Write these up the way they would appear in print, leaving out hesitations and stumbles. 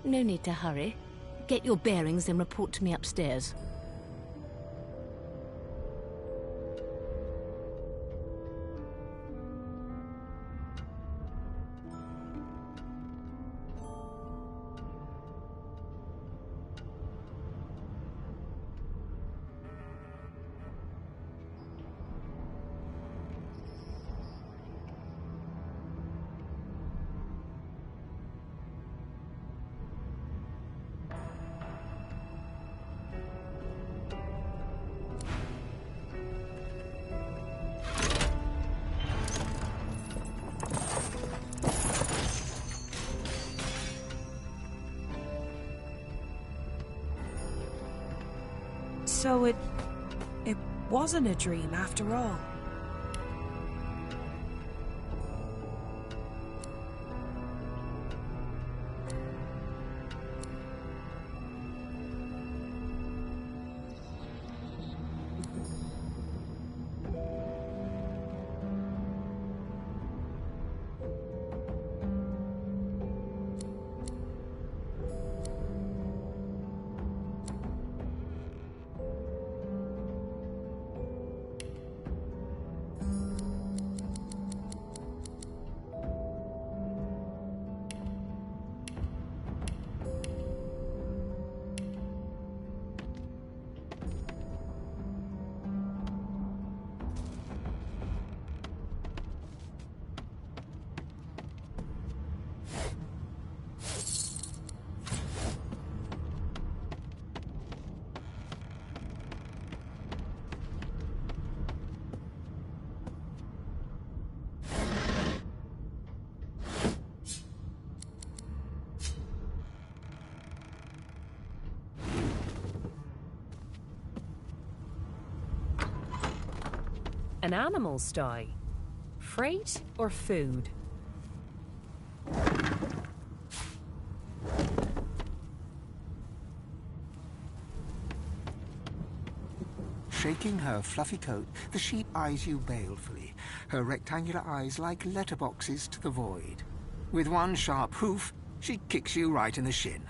No need to hurry. Get your bearings and report to me upstairs. So it wasn't a dream after all. An animal sty? Freight or food? Shaking her fluffy coat, the sheep eyes you balefully, her rectangular eyes like letterboxes to the void. With one sharp hoof, she kicks you right in the shin.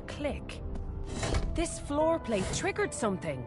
Click. This floor plate triggered something.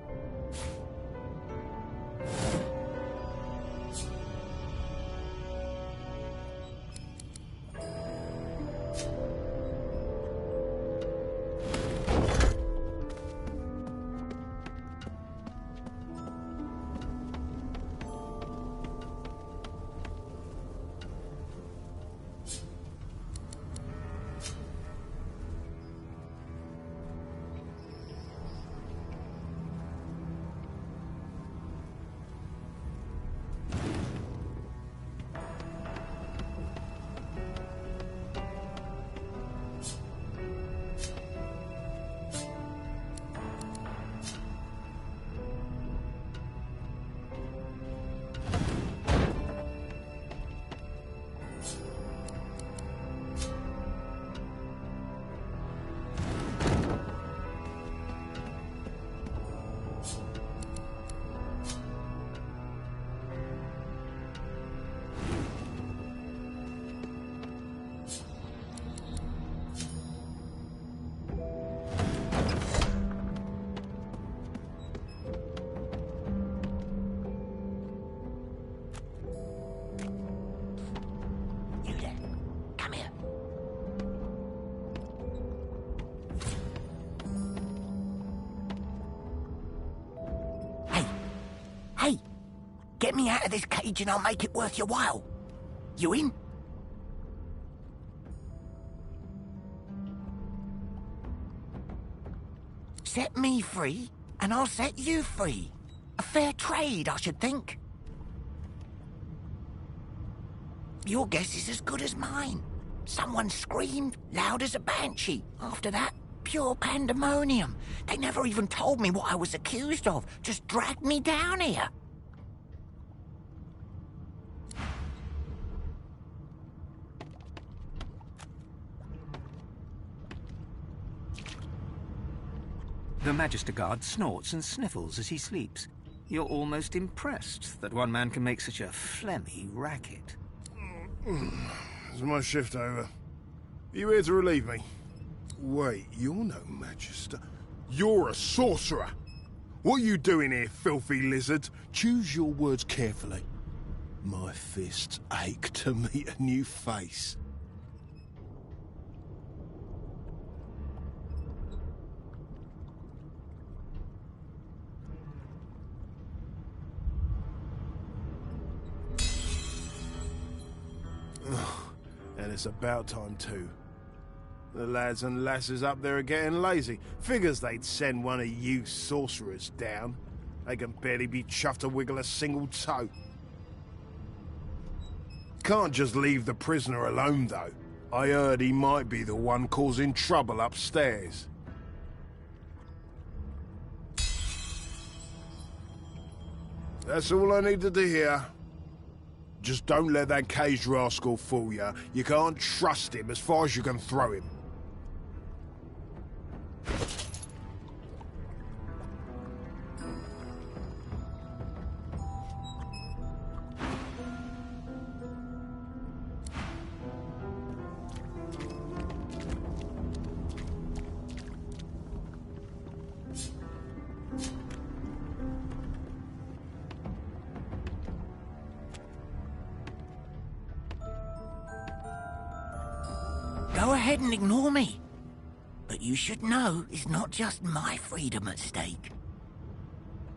Get me out of this cage and I'll make it worth your while. You in? Set me free, and I'll set you free. A fair trade, I should think. Your guess is as good as mine. Someone screamed loud as a banshee. After that, pure pandemonium. They never even told me what I was accused of. Just dragged me down here. The Magister Guard snorts and sniffles as he sleeps. You're almost impressed that one man can make such a phlegmy racket. Is my shift over? Are you here to relieve me? Wait, you're no Magister. You're a sorcerer. What are you doing here, filthy lizard? Choose your words carefully. My fists ache to meet a new face. And it's about time too. The lads and lasses up there are getting lazy. Figures they'd send one of you sorcerers down. They can barely be chuffed to wiggle a single toe. Can't just leave the prisoner alone though. I heard he might be the one causing trouble upstairs. That's all I needed to hear. Just don't let that caged rascal fool you. You can't trust him as far as you can throw him. Go ahead and ignore me. But you should know it's not just my freedom at stake.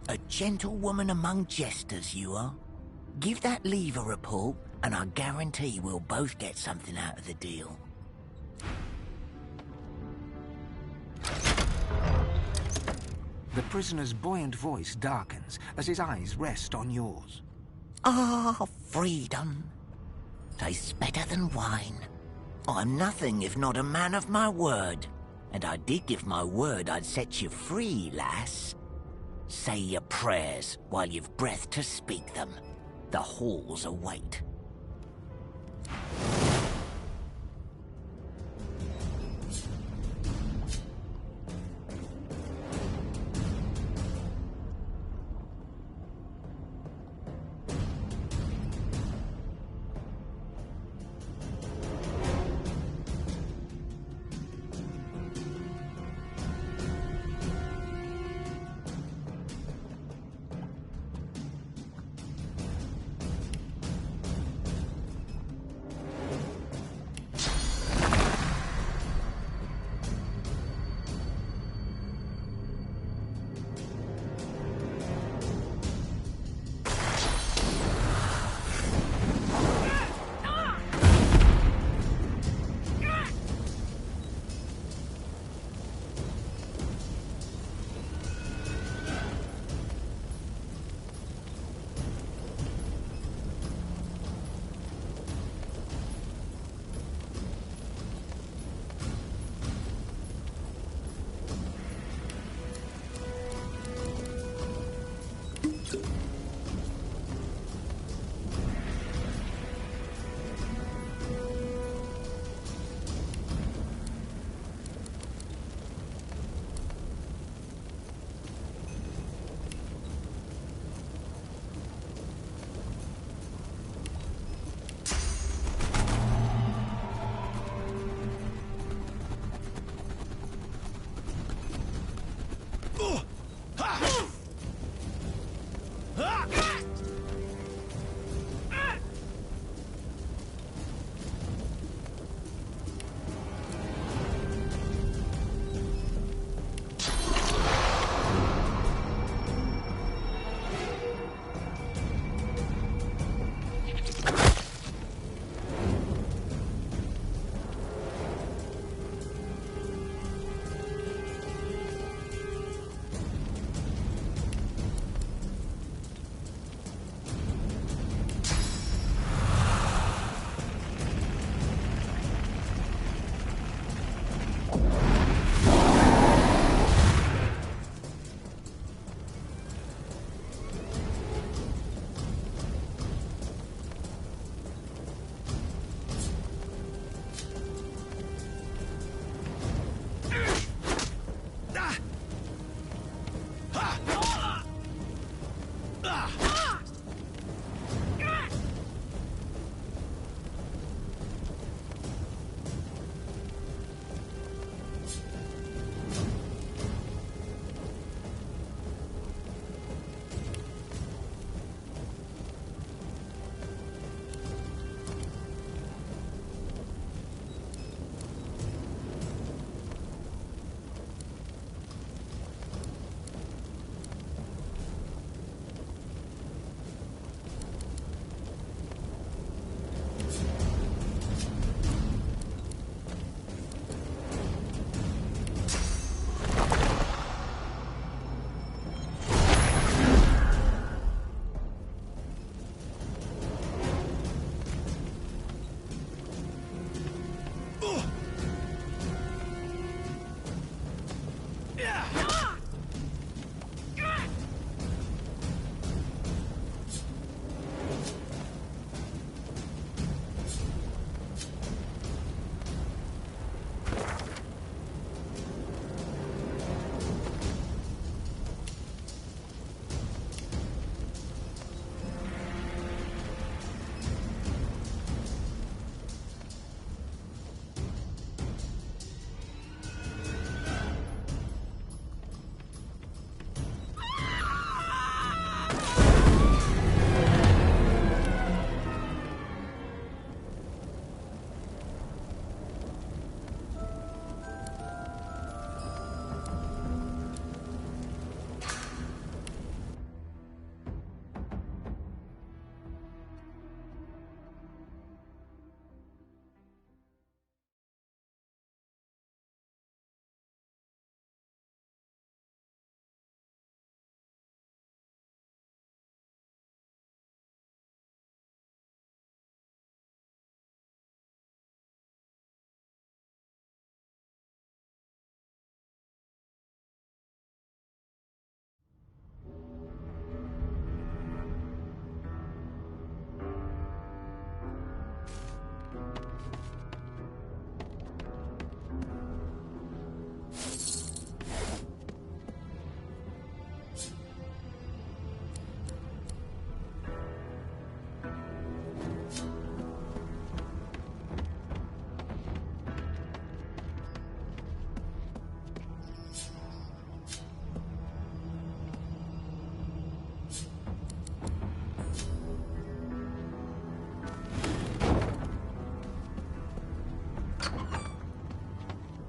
A gentlewoman among jesters, you are. Give that lever a pull, and I guarantee we'll both get something out of the deal. The prisoner's buoyant voice darkens as his eyes rest on yours. Ah, freedom. Tastes better than wine. I'm nothing if not a man of my word. And I did give my word I'd set you free, lass. Say your prayers while you've breath to speak them. The halls await.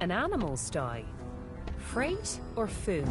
An animal's die. Freight or food?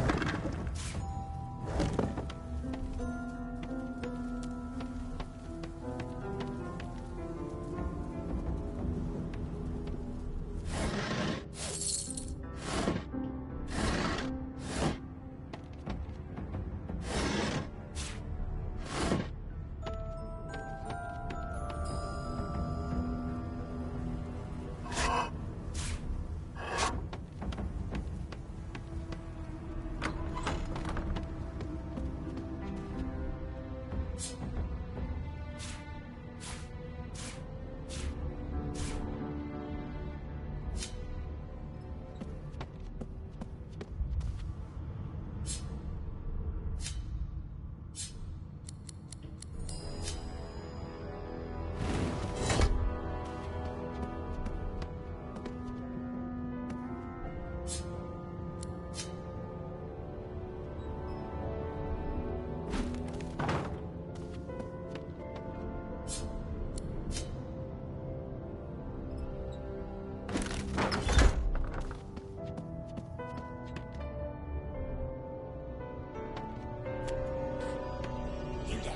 You there.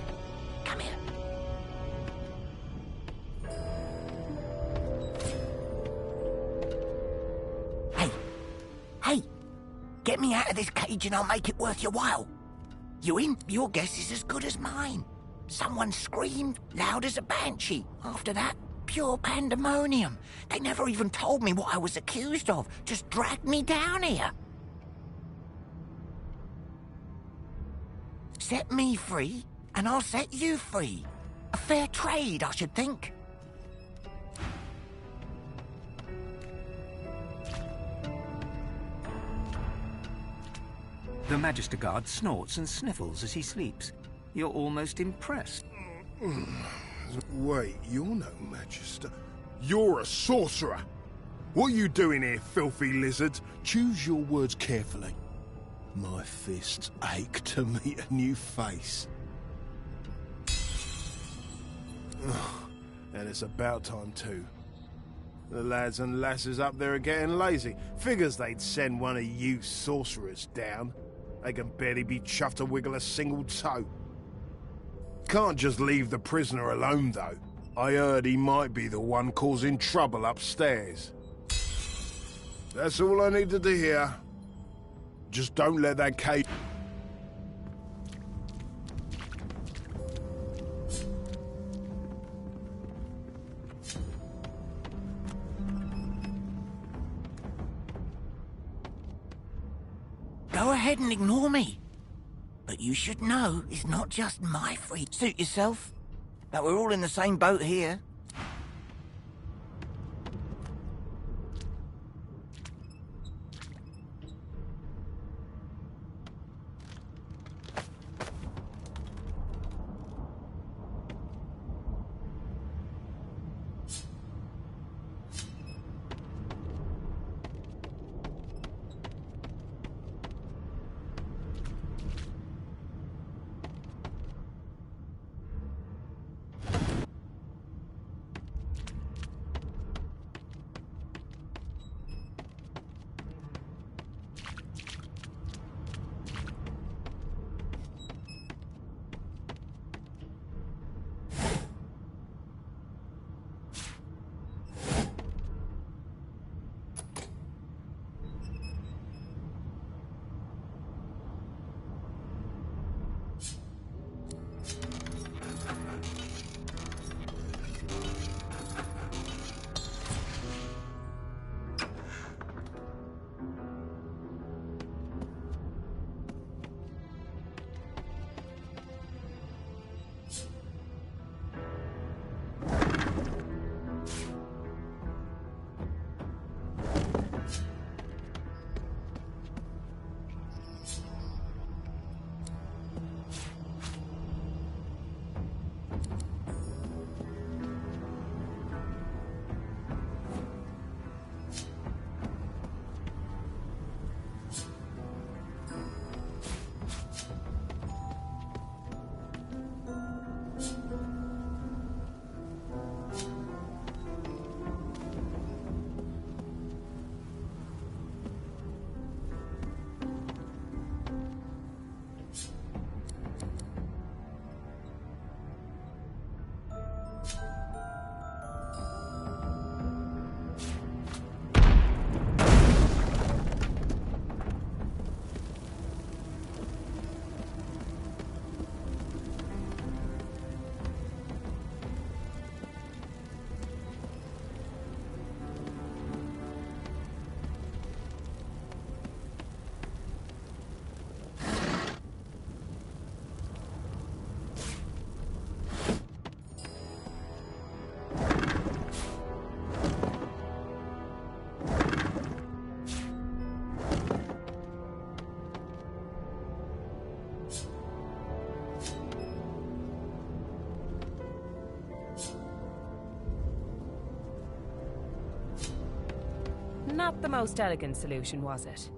Come here. Hey. Hey. Get me out of this cage and I'll make it worth your while. You in? Your guess is as good as mine. Someone screamed loud as a banshee. After that, pure pandemonium. They never even told me what I was accused of. Just dragged me down here. Set me free, and I'll set you free. A fair trade, I should think. The Magister Guard snorts and sniffles as he sleeps. You're almost impressed. Wait, you're no Magister. You're a sorcerer. What are you doing here, filthy lizards? Choose your words carefully. My fists ache to meet a new face. And it's about time too. The lads and lasses up there are getting lazy. Figures they'd send one of you sorcerers down. They can barely be chuffed to wiggle a single toe. Can't just leave the prisoner alone, though. I heard he might be the one causing trouble upstairs. That's all I needed to hear. Just don't let that cage... Go ahead and ignore me. But you should know it's not just my free. Suit yourself. That we're all in the same boat here. Not the most elegant solution, was it?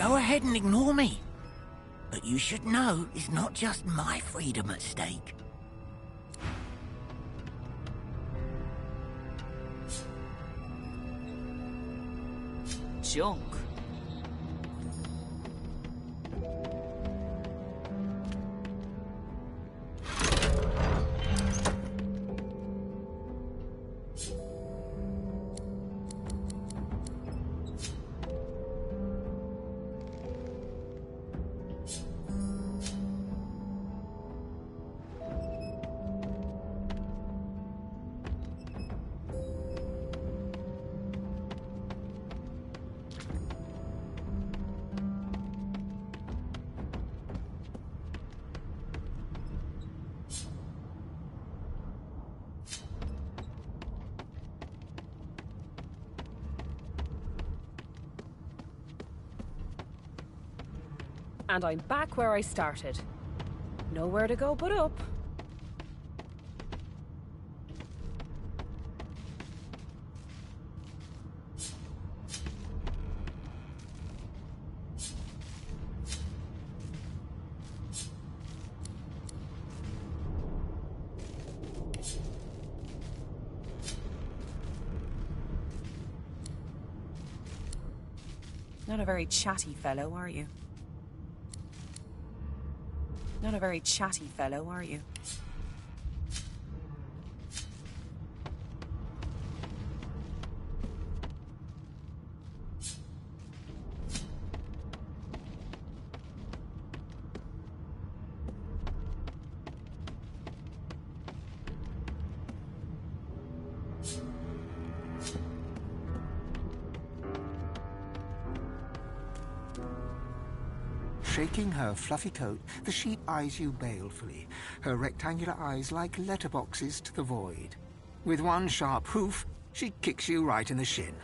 Go ahead and ignore me. But you should know it's not just my freedom at stake. Junk. And I'm back where I started. Nowhere to go but up. Not a very chatty fellow, are you? Not a very chatty fellow, are you? Shaking her fluffy coat, the sheep eyes you balefully, her rectangular eyes like letterboxes to the void. With one sharp hoof, she kicks you right in the shin.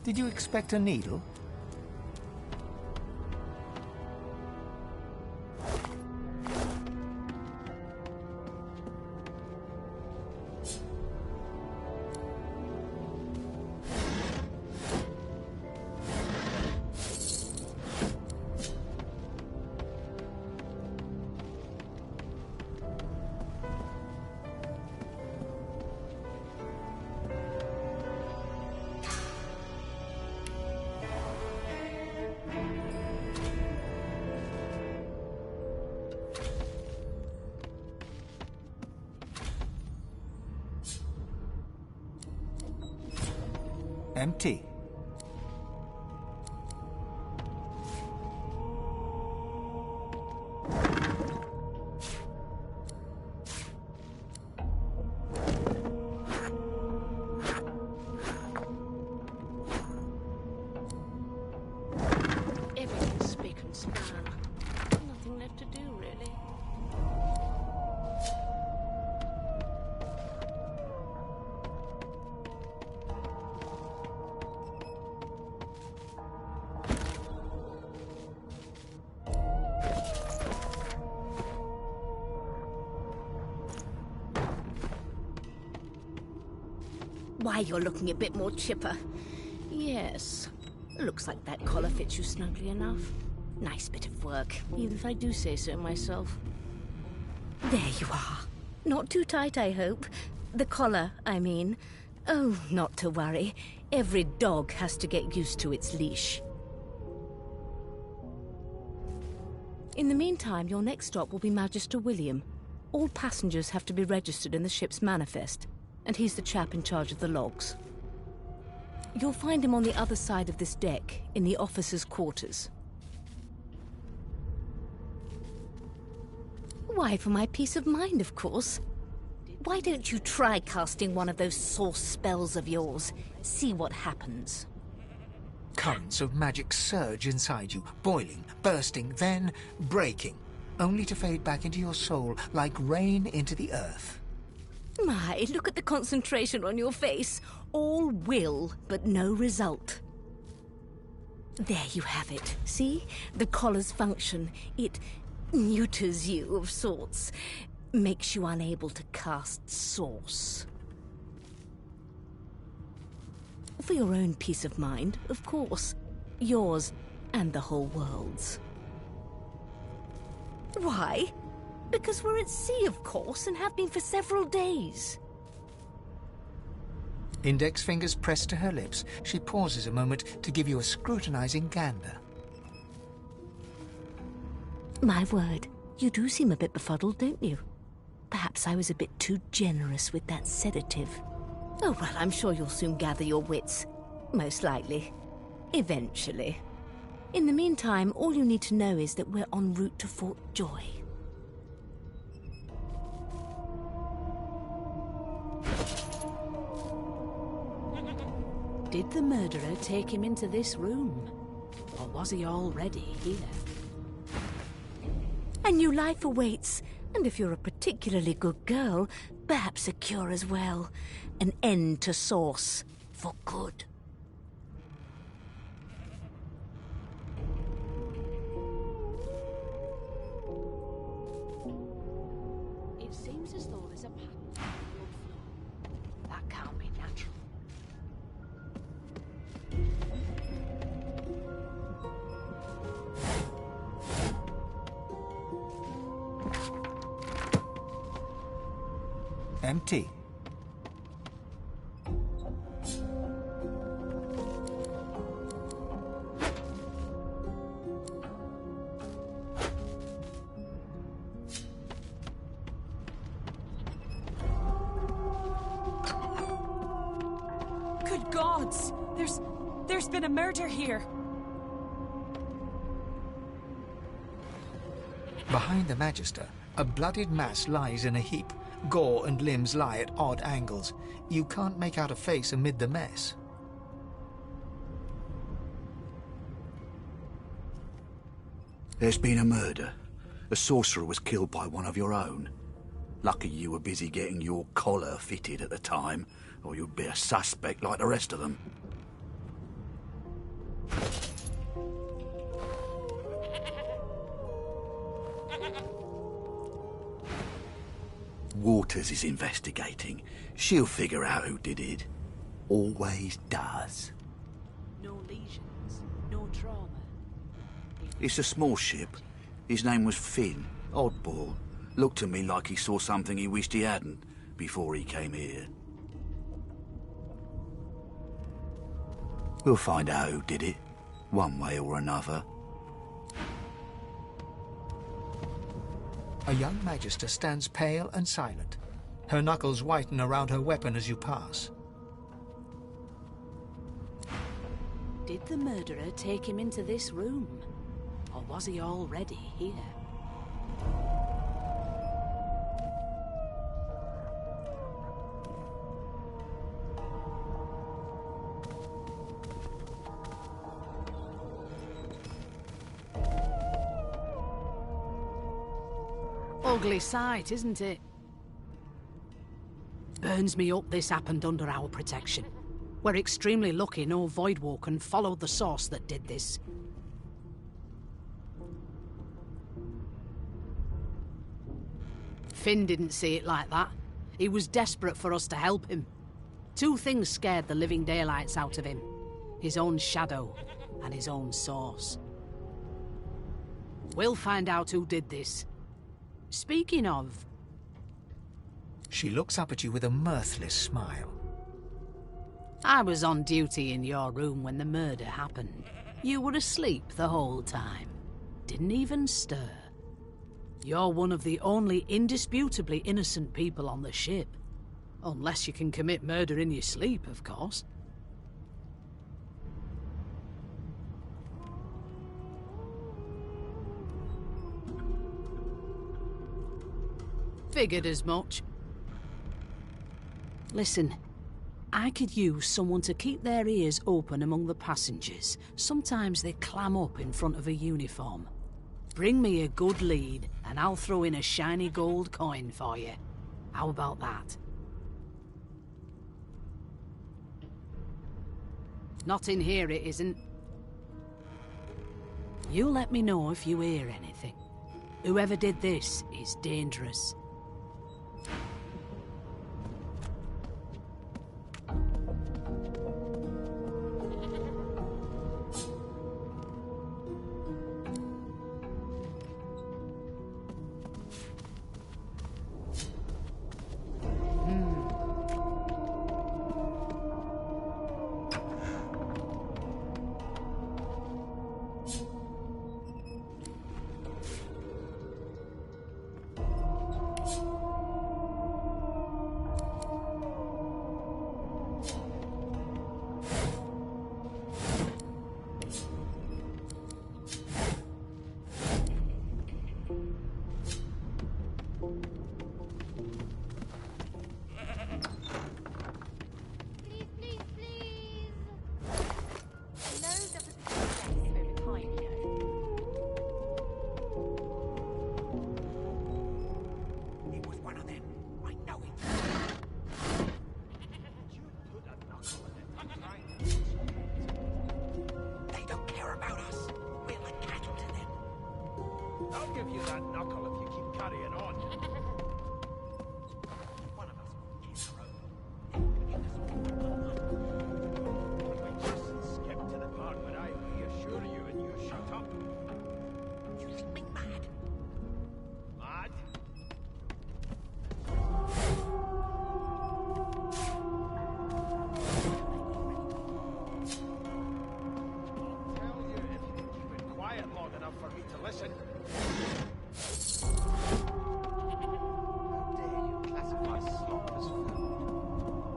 Did you expect a needle? Empty. Everything's spick and span. Nothing left to do, really. Why, you're looking a bit more chipper. Yes. Looks like that collar fits you snugly enough. Nice bit of work, even if I do say so myself. There you are. Not too tight, I hope. The collar, I mean. Oh, not to worry. Every dog has to get used to its leash. In the meantime, your next stop will be Magister William. All passengers have to be registered in the ship's manifest, and he's the chap in charge of the logs. You'll find him on the other side of this deck, in the officers' quarters. Why, for my peace of mind, of course. Why don't you try casting one of those source spells of yours? See what happens. Currents of magic surge inside you, boiling, bursting, then breaking, only to fade back into your soul like rain into the earth. My, look at the concentration on your face. All will, but no result. There you have it. See? The collar's function. It neuters you of sorts. Makes you unable to cast Source. For your own peace of mind, of course. Yours and the whole world's. Why? Because we're at sea, of course, and have been for several days. Index fingers pressed to her lips, she pauses a moment to give you a scrutinizing gander. My word, you do seem a bit befuddled, don't you? Perhaps I was a bit too generous with that sedative. Oh, well, I'm sure you'll soon gather your wits. Most likely. Eventually. In the meantime, all you need to know is that we're en route to Fort Joy. Did the murderer take him into this room? Or was he already here? A new life awaits, and if you're a particularly good girl, perhaps a cure as well. An end to Source, for good. It seems as though there's a pattern on the floor. That can't be natural. Empty. Good gods! There's been a murder here. Behind the Magister, a bloodied mass lies in a heap. Gore and limbs lie at odd angles. You can't make out a face amid the mess. There's been a murder. A sorcerer was killed by one of your own. Lucky you were busy getting your collar fitted at the time, or you'd be a suspect like the rest of them. Waters is investigating. She'll figure out who did it. Always does. No lesions, no trauma. It's a small ship. His name was Finn. Oddball. Looked to me like he saw something he wished he hadn't before he came here. We'll find out who did it, one way or another. A young Magister stands pale and silent. Her knuckles whiten around her weapon as you pass. Did the murderer take him into this room? Or was he already here? Ugly sight, isn't it? Burns me up this happened under our protection. We're extremely lucky no Voidwalker followed the source that did this. Finn didn't see it like that. He was desperate for us to help him. Two things scared the living daylights out of him. His own shadow and his own source. We'll find out who did this. Speaking of, She looks up at you with a mirthless smile. I was on duty in your room when the murder happened. You were asleep the whole time. Didn't even stir. You're one of the only indisputably innocent people on the ship. Unless you can commit murder in your sleep, of course. Figured as much. Listen, I could use someone to keep their ears open among the passengers. Sometimes they clam up in front of a uniform. Bring me a good lead, and I'll throw in a shiny gold coin for you. How about that? Not in here, it isn't. You let me know if you hear anything. Whoever did this is dangerous.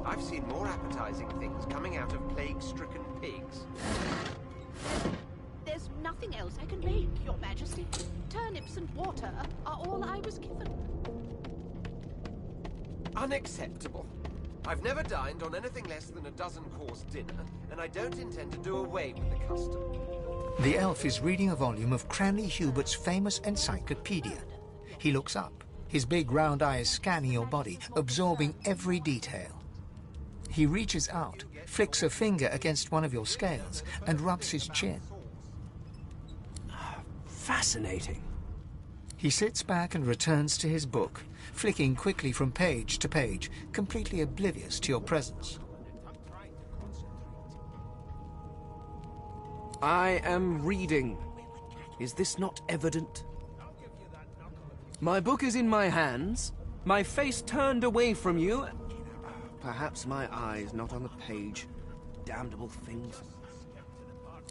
I've seen more appetizing things coming out of plague-stricken pigs. There's nothing else I can make, Your Majesty. Turnips and water are all I was given. Unacceptable. I've never dined on anything less than a dozen-course dinner, and I don't intend to do away with the custom. The elf is reading a volume of Cranley Hubert's famous encyclopedia. He looks up, his big round eyes scanning your body, absorbing every detail. He reaches out, flicks a finger against one of your scales, and rubs his chin. Fascinating. He sits back and returns to his book, flicking quickly from page to page, completely oblivious to your presence. I am reading. Is this not evident? My book is in my hands, my face turned away from you. Perhaps my eyes not on the page. Damnable things.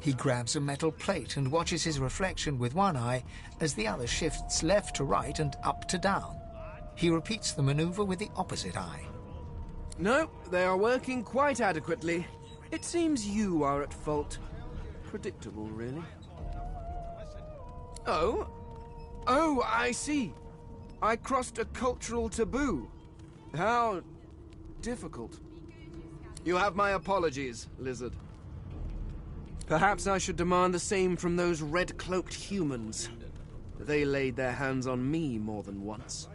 He grabs a metal plate and watches his reflection with one eye as the other shifts left to right and up to down. He repeats the maneuver with the opposite eye. No, they are working quite adequately. It seems you are at fault. Predictable, really. Oh, I see. I crossed a cultural taboo. How difficult. You have my apologies, Lizard. Perhaps I should demand the same from those red-cloaked humans. They laid their hands on me more than once.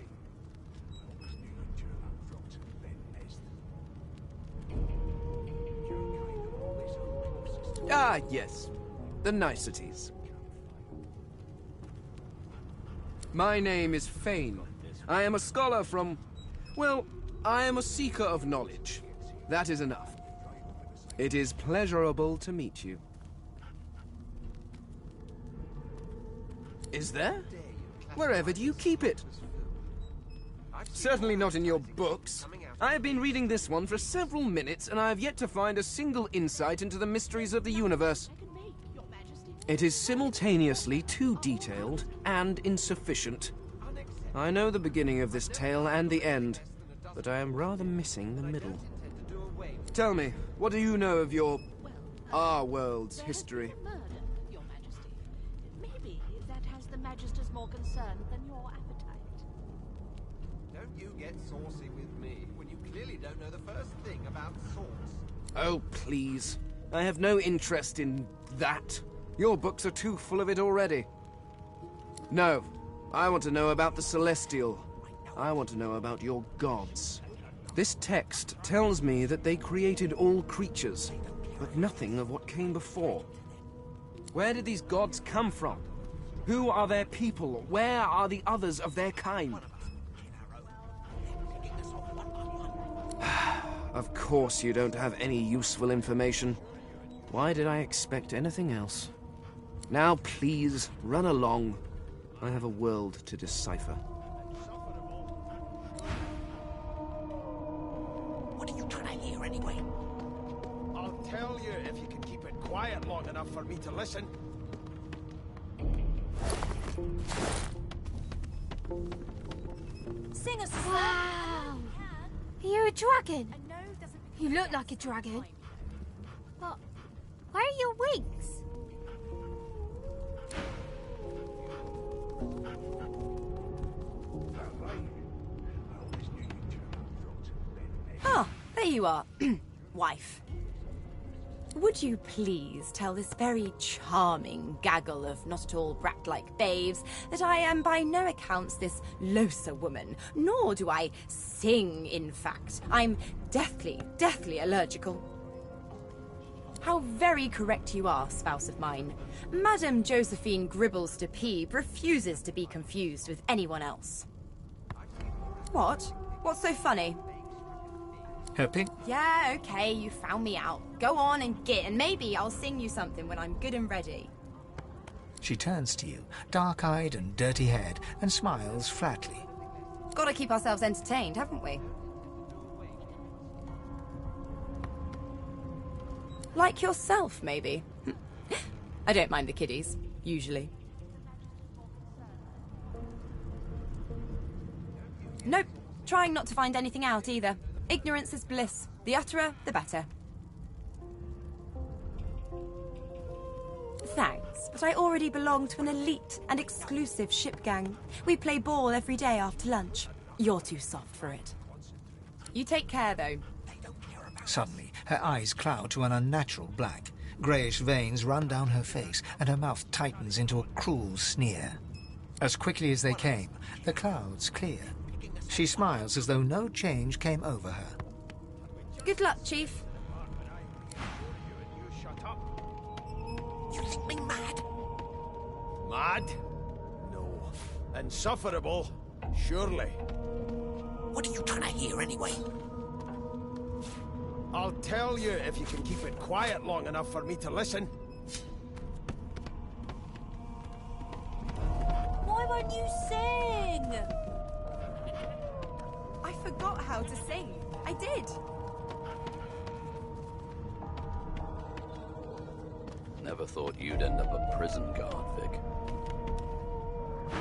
Ah, yes. The niceties. My name is Fane. I am a scholar from... well, I am a seeker of knowledge. That is enough. It is pleasurable to meet you. Is there? Wherever do you keep it? Certainly not in your books. I have been reading this one for several minutes, and I have yet to find a single insight into the mysteries of the universe. It is simultaneously too detailed and insufficient. I know the beginning of this tale and the end, but I am rather missing the middle. Tell me, what do you know of our world's history? Murder, Your Majesty. Maybe that has the Magister's more concern than your appetite. Don't you get saucy with me when you clearly don't know the first thing about sauce. Oh, please. I have no interest in that. Your books are too full of it already. No, I want to know about the Celestial. I want to know about your gods. This text tells me that they created all creatures, but nothing of what came before. Where did these gods come from? Who are their people? Where are the others of their kind? Of course you don't have any useful information. Why did I expect anything else? Now please, run along. I have a world to decipher. What are you trying to hear anyway? I'll tell you if you can keep it quiet long enough for me to listen. Sing us a song. Wow! You're a dragon. You look like a dragon. But where are your wings? Ah, there you are, wife. Would you please tell this very charming gaggle of not-at-all brat-like babes that I am by no accounts this Losa woman, nor do I sing, in fact. I'm deathly allergical. How very correct you are, spouse of mine. Madame Josephine Gribbles de Peeb refuses to be confused with anyone else. What? What's so funny? Happy? Yeah, okay, you found me out. Go on and git, and maybe I'll sing you something when I'm good and ready. She turns to you, dark-eyed and dirty-haired, and smiles flatly. Gotta keep ourselves entertained, haven't we? Like yourself, maybe. I don't mind the kiddies, usually. Nope, trying not to find anything out either. Ignorance is bliss. The utterer, the better. Thanks, but I already belong to an elite and exclusive ship gang. We play ball every day after lunch. You're too soft for it. You take care, though. Suddenly, her eyes cloud to an unnatural black. Greyish veins run down her face, and her mouth tightens into a cruel sneer. As quickly as they came, the clouds clear. She smiles as though no change came over her. Good luck, Chief. You think me mad? Mad? No. Insufferable? Surely. What are you trying to hear anyway? I'll tell you if you can keep it quiet long enough for me to listen. Why won't you sing? I forgot how to sing. I did. Never thought you'd end up a prison guard, Vic.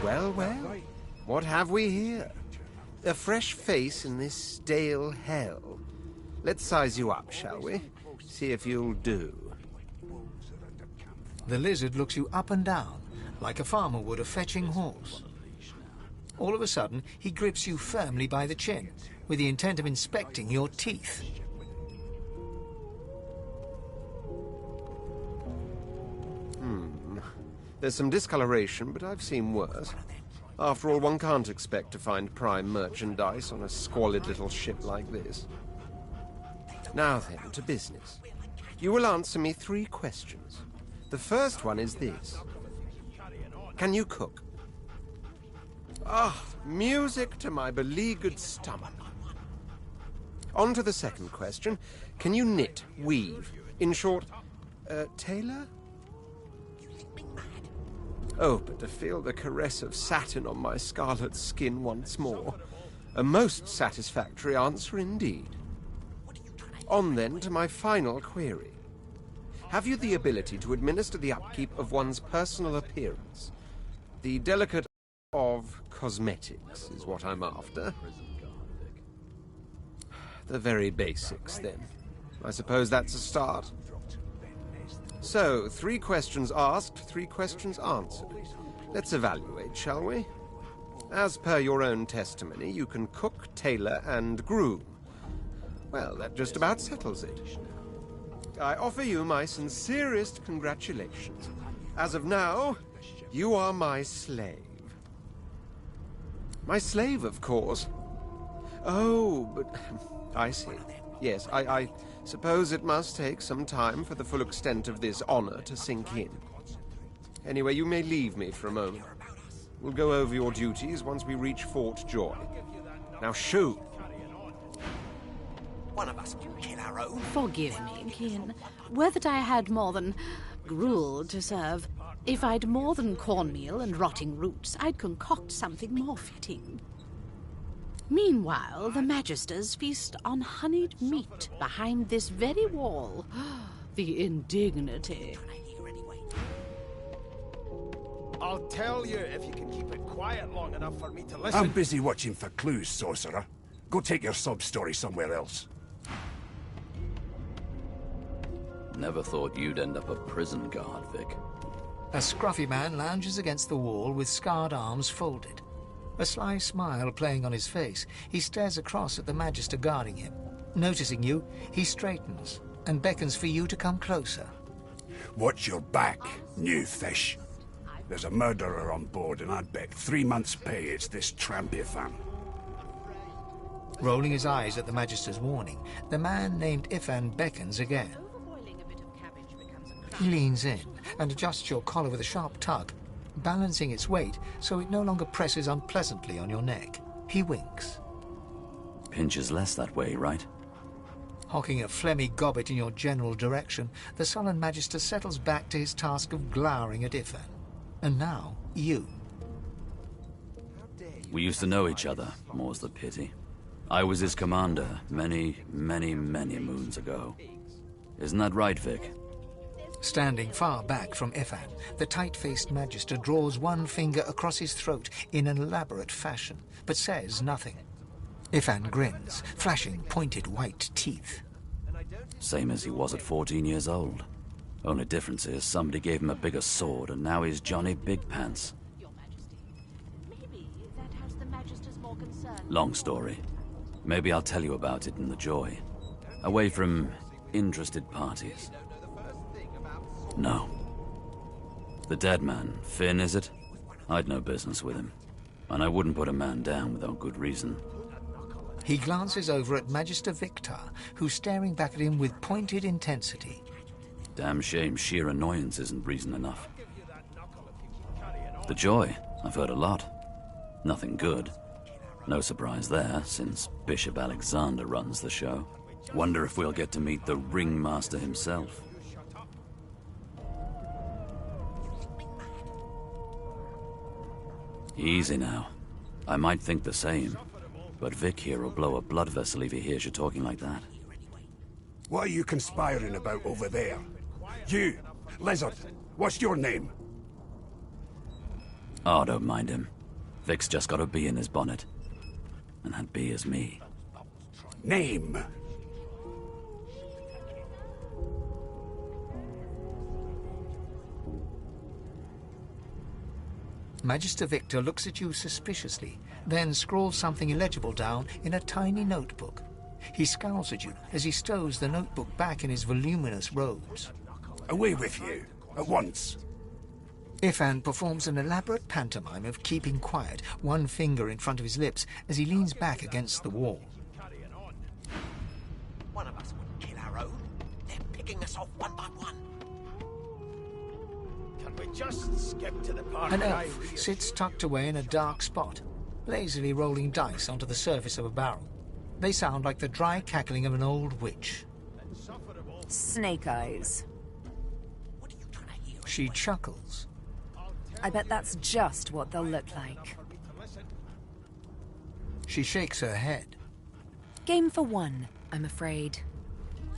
Well, well. What have we here? A fresh face in this stale hell. Let's size you up, shall we? See if you'll do. The lizard looks you up and down, like a farmer would a fetching horse. All of a sudden, he grips you firmly by the chin, with the intent of inspecting your teeth. There's some discoloration, but I've seen worse. After all, one can't expect to find prime merchandise on a squalid little ship like this. Now then, to business. You will answer me 3 questions. The first one is this. Can you cook? Ah, music to my beleaguered stomach. On to the second question. Can you knit, weave? In short, tailor? Oh, but to feel the caress of satin on my scarlet skin once more. A most satisfactory answer indeed. On then to my final query. Have you the ability to administer the upkeep of one's personal appearance? The delicate of cosmetics is what I'm after. The very basics, then. I suppose that's a start. So, 3 questions asked, 3 questions answered. Let's evaluate, shall we? As per your own testimony, you can cook, tailor, and groom. Well, that just about settles it. I offer you my sincerest congratulations. As of now, you are my slave. My slave, of course. Oh, but I see. Yes, I suppose it must take some time for the full extent of this honor to sink in. Anyway, you may leave me for a moment. We'll go over your duties once we reach Fort Joy. Now shoo! One of us will kill our own. Forgive me, kin. Were that I had more than gruel to serve. If I'd more than cornmeal and rotting roots, I'd concoct something more fitting. Meanwhile, the Magisters feast on honeyed meat behind this very wall. The indignity. I'll tell you if you can keep it quiet long enough for me to listen. I'm busy watching for clues, sorcerer. Go take your sub-story somewhere else. Never thought you'd end up a prison guard, Vic. A scruffy man lounges against the wall with scarred arms folded. A sly smile playing on his face, he stares across at the Magister guarding him. Noticing you, he straightens and beckons for you to come closer. Watch your back, new fish. There's a murderer on board, and I'd bet 3 months' pay it's this tramp Ifan. Rolling his eyes at the Magister's warning, the man named Ifan beckons again. He leans in and adjusts your collar with a sharp tug, balancing its weight so it no longer presses unpleasantly on your neck. He winks. Pinches less that way, right? Hocking a phlegmy gobbet in your general direction, the sullen Magister settles back to his task of glowering at Ifan. And now, you. We used to know each other, more's the pity. I was his commander many, many, many moons ago. Isn't that right, Vic? Standing far back from Ifan, the tight-faced Magister draws one finger across his throat in an elaborate fashion, but says nothing. Ifan grins, flashing pointed white teeth. Same as he was at 14 years old. Only difference is somebody gave him a bigger sword, and now he's Johnny Big Pants. Long story. Maybe I'll tell you about it in the Joy. Away from interested parties. No. The dead man, Finn, is it? I'd no business with him. And I wouldn't put a man down without good reason. He glances over at Magister Victor, who's staring back at him with pointed intensity. Damn shame sheer annoyance isn't reason enough. The Joy, I've heard a lot. Nothing good. No surprise there, since Bishop Alexander runs the show. Wonder if we'll get to meet the ringmaster himself. Easy now. I might think the same, but Vic here will blow a blood vessel if he hears you talking like that. What are you conspiring about over there? You, Lizard, what's your name? Oh, don't mind him. Vic's just got a bee in his bonnet. And that bee is me. Name? Magister Victor looks at you suspiciously, then scrawls something illegible down in a tiny notebook. He scowls at you as he stows the notebook back in his voluminous robes. Away with you, at once. Ifan performs an elaborate pantomime of keeping quiet, one finger in front of his lips as he leans back against the wall. One of us wouldn't kill our own. They're picking us off one by one. Can we just skip to the part An that I elf really... sits tucked away in a dark spot, lazily rolling dice onto the surface of a barrel. They sound like the dry cackling of an old witch. Snake eyes. She chuckles. I bet that's just what they'll look like. She shakes her head. Game for one, I'm afraid.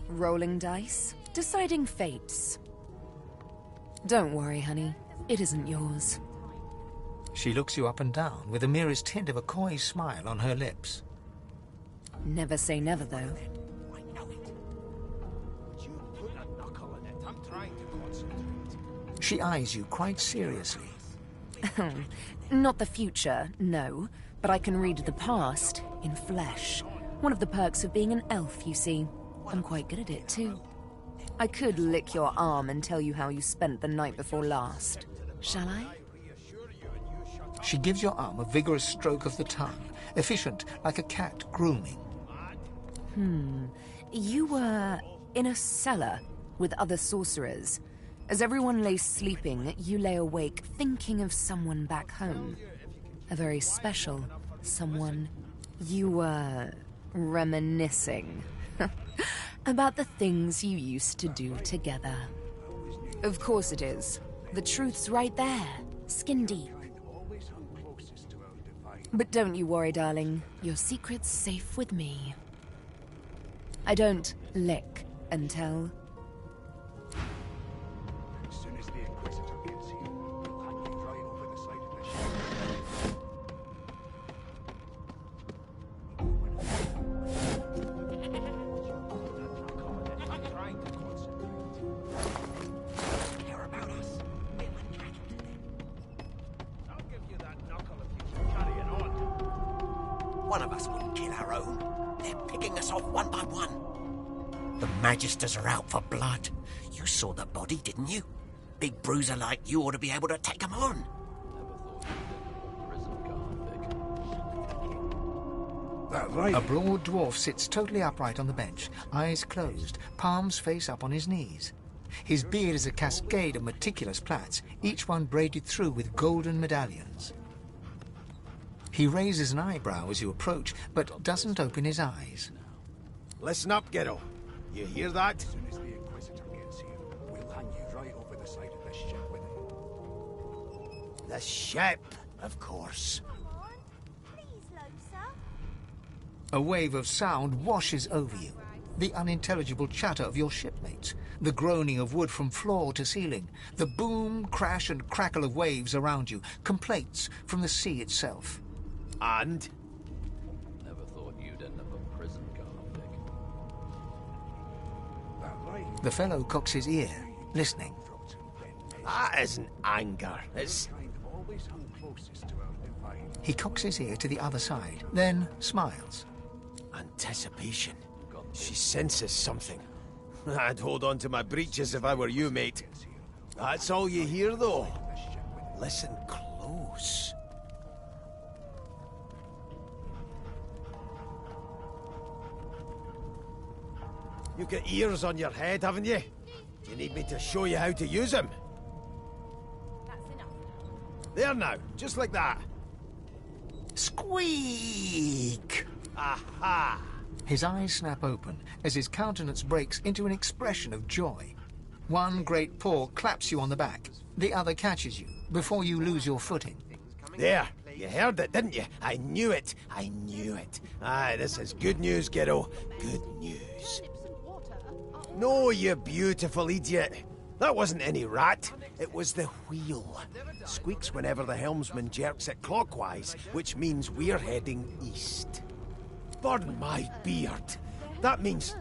Rolling dice, deciding fates. Don't worry, honey. It isn't yours. She looks you up and down with the merest hint of a coy smile on her lips. Never say never, though. She eyes you quite seriously. Not the future, no. But I can read the past in flesh. One of the perks of being an elf, you see. I'm quite good at it, too. I could lick your arm and tell you how you spent the night before last. Shall I? She gives your arm a vigorous stroke of the tongue, efficient like a cat grooming. You were in a cellar with other sorcerers. As everyone lay sleeping, you lay awake thinking of someone back home. A very special someone. You were reminiscing about the things you used to do together. Of course it is. The truth's right there, skin deep. But don't you worry, darling. Your secret's safe with me. I don't lick and tell. As soon as the Inquisitor gets here, he'll hand you right over the side of the ship. Care about us. I'll give you that knuckle if you keep carrying on. One of us wouldn't kill our own. They're picking us off one by one. The Magisters are out for blood. You saw the body, didn't you? Big bruiser like you ought to be able to take them on. That right? A broad dwarf sits totally upright on the bench, eyes closed, palms face up on his knees. His beard is a cascade of meticulous plaits, each one braided through with golden medallions. He raises an eyebrow as you approach, but doesn't open his eyes. Listen up, Ghetto. You hear that? As soon as the Inquisitor gets here, we'll hand you right over the side of the ship with it. The ship, of course. A wave of sound washes over you. The unintelligible chatter of your shipmates, the groaning of wood from floor to ceiling, the boom, crash and crackle of waves around you, complaints from the sea itself. And? Never thought you'd end up a prison convict. That right? The fellow cocks his ear, listening. That isn't anger. It's... Kind always hung closest to our divine. He cocks his ear to the other side, then smiles. anticipation. She senses something. I'd hold on to my breeches if I were you, mate. That's all you hear, though. Listen close. You've got ears on your head, haven't you? Do you need me to show you how to use them? There now, just like that. Squeak! Aha! His eyes snap open as his countenance breaks into an expression of joy. One great paw claps you on the back. The other catches you before you lose your footing. There, you heard it, didn't you? I knew it. I knew it. Aye, this is good news, kiddo. Good news. No, you beautiful idiot. That wasn't any rat. It was the wheel. Squeaks whenever the helmsman jerks it clockwise, which means we're heading east. Burn my beard. That means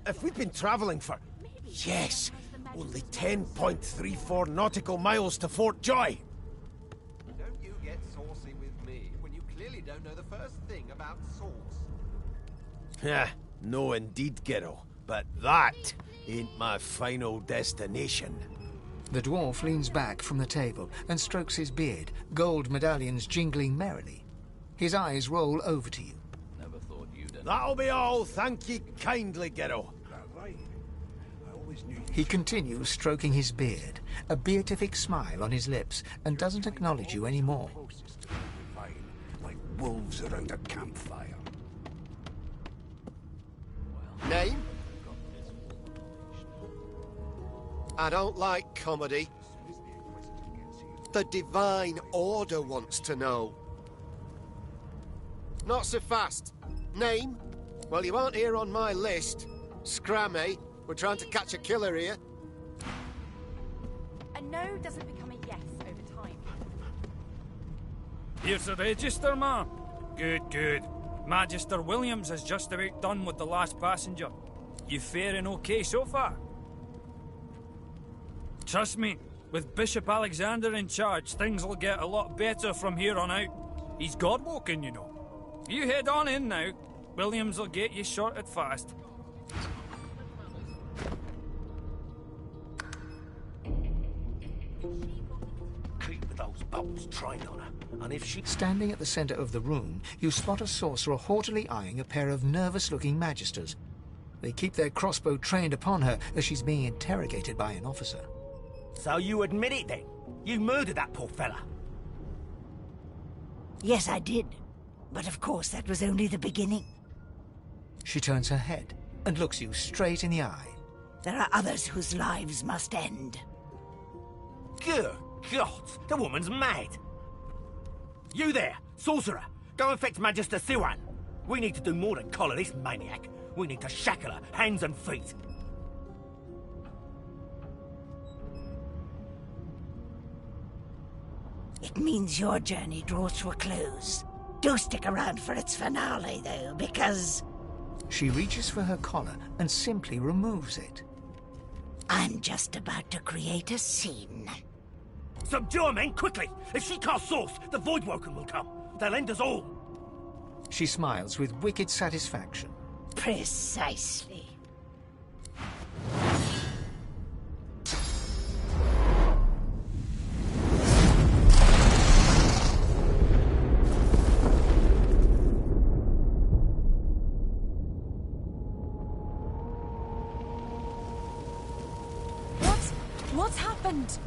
if we've been travelling for, yes, only 10.34 nautical miles to Fort Joy. Don't you get saucy with me when you clearly don't know the first thing about sauce. Yeah, no indeed, kiddo. But that ain't my final destination. The dwarf leans back from the table and strokes his beard, gold medallions jingling merrily. His eyes roll over to you. Never thought you'd end. That'll be all, thank ye kindly, kiddo. That right? I always knew you. He continues stroking his beard, a beatific smile on his lips, and doesn't acknowledge you anymore. Closest to our divine, like wolves around a campfire. Name? I don't like comedy. The Divine Order wants to know. Not so fast. Name? Well, you aren't here on my list. Scram, eh? We're trying to catch a killer here. A no doesn't become a yes over time. Here's the register, ma'am. Good, good. Magister Williams is just about done with the last passenger. You faring okay so far? Trust me, with Bishop Alexander in charge, things will get a lot better from here on out. He's God-woken, you know. You head on in now. Williams will get you sorted fast. Keep those bolts trained on her, and if she... Standing at the center of the room, you spot a sorcerer haughtily eyeing a pair of nervous-looking magisters. They keep their crossbow trained upon her as she's being interrogated by an officer. So you admit it then? You murdered that poor fella? Yes, I did. But of course, that was only the beginning. She turns her head and looks you straight in the eye. There are others whose lives must end. Good God, the woman's mad. You there, sorcerer, go and fetch Magister Siwan. We need to do more than collar this maniac. We need to shackle her, hands and feet. It means your journey draws to a close. Do stick around for its finale, though, because... She reaches for her collar and simply removes it. I'm just about to create a scene. Subdue her, men, quickly! If she casts Source, the Voidwoken will come. They'll end us all. She smiles with wicked satisfaction. Precisely. What's happened?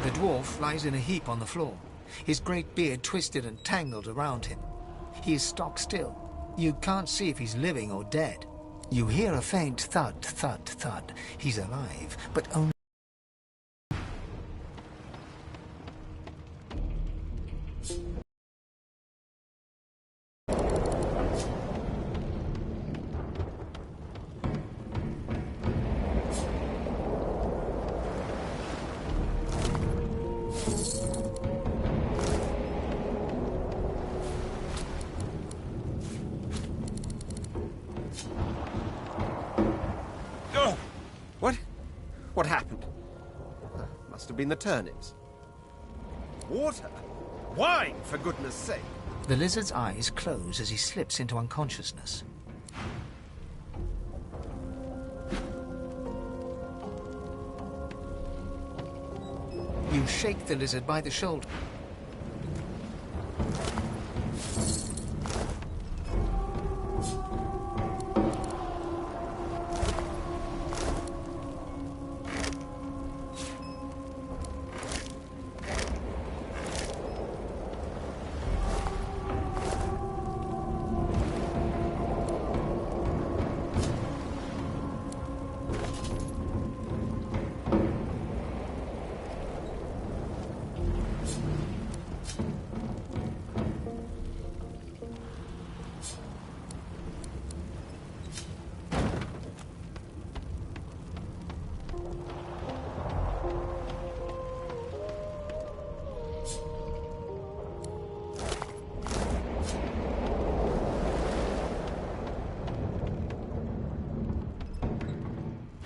The dwarf lies in a heap on the floor, his great beard twisted and tangled around him. He is stock still. You can't see if he's living or dead. You hear a faint thud, thud, thud. He's alive, but only... grabbing the turnips. Water? Wine, for goodness sake! The lizard's eyes close as he slips into unconsciousness. You shake the lizard by the shoulder.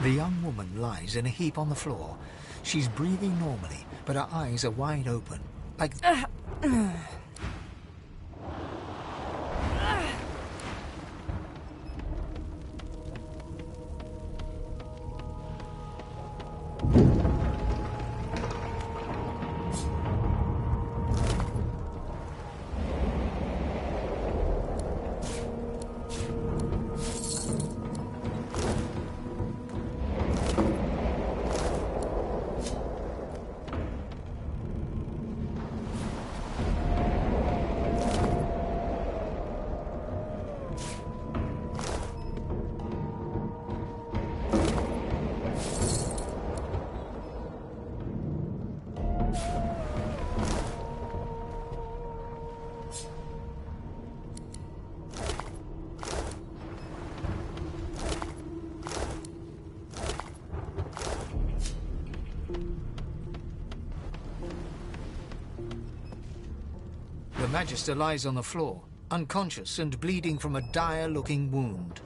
The young woman lies in a heap on the floor. She's breathing normally, but her eyes are wide open, like... The Magister lies on the floor, unconscious and bleeding from a dire-looking wound.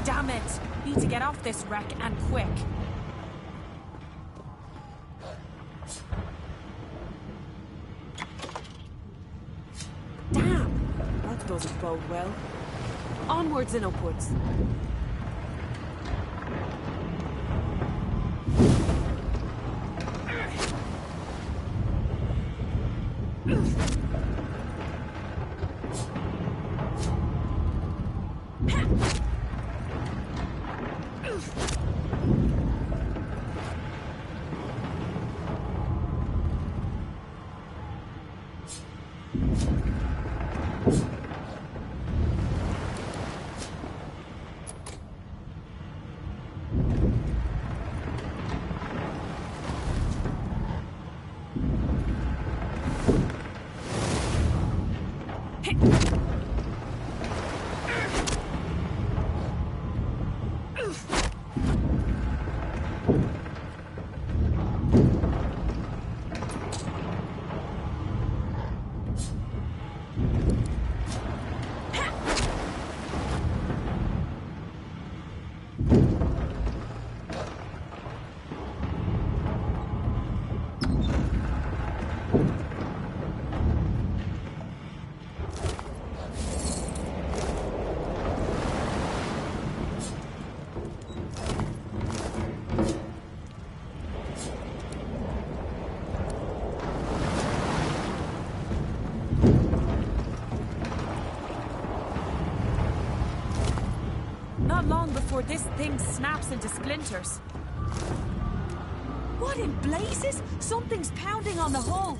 Damn it! Need to get off this wreck, and quick. Damn! That doesn't bode well. Onwards and upwards. before this thing snaps into splinters. What in blazes? Something's pounding on the hull.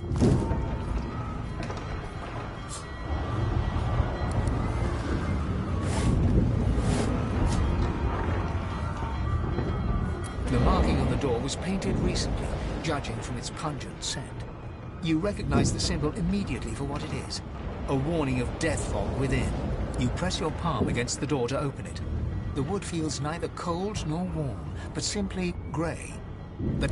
The marking on the door was painted recently, judging from its pungent scent. You recognize the symbol immediately for what it is. A warning of death fog within. You press your palm against the door to open it. The wood feels neither cold nor warm, but simply grey. The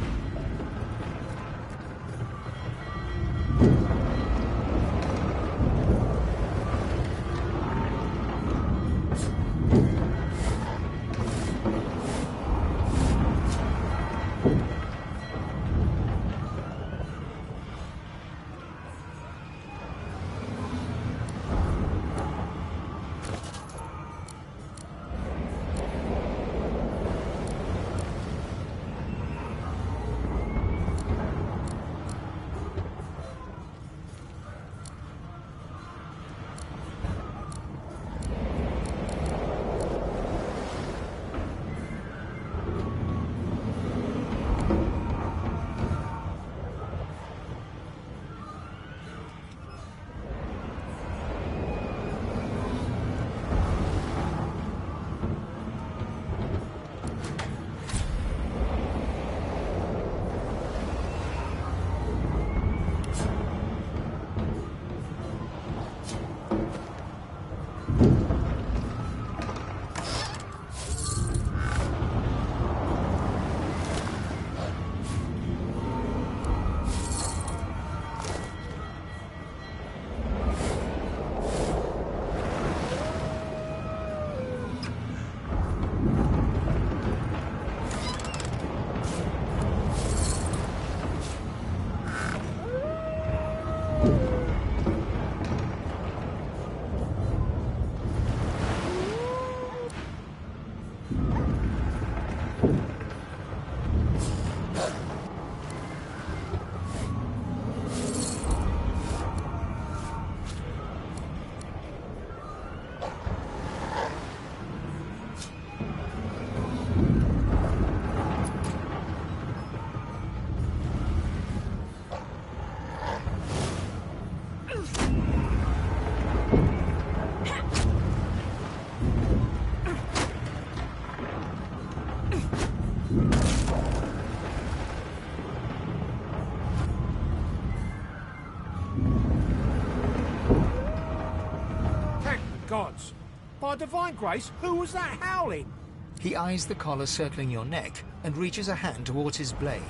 Gods! By divine grace, who was that howling? He eyes the collar circling your neck and reaches a hand towards his blade.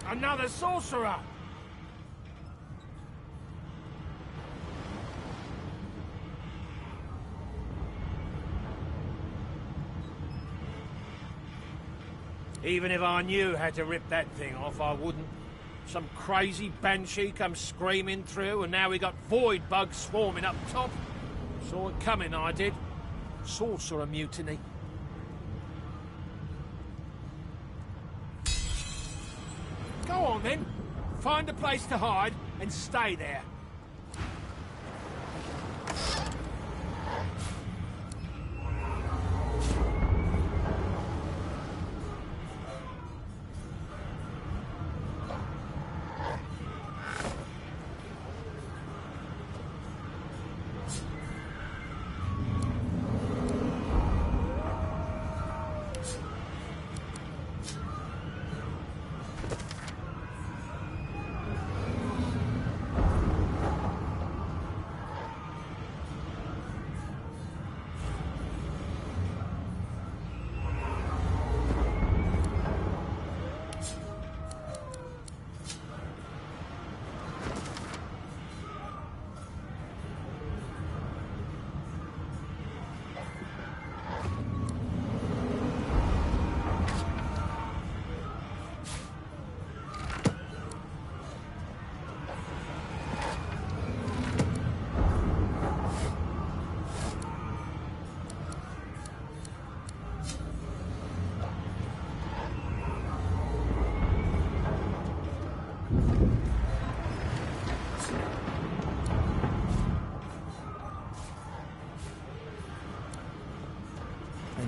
Another sorcerer! Even if I knew how to rip that thing off, I wouldn't. Some crazy banshee comes screaming through, and now we got void bugs swarming up top. Saw it coming, I did. Sorcerer mutiny. Go on then. Find a place to hide and stay there.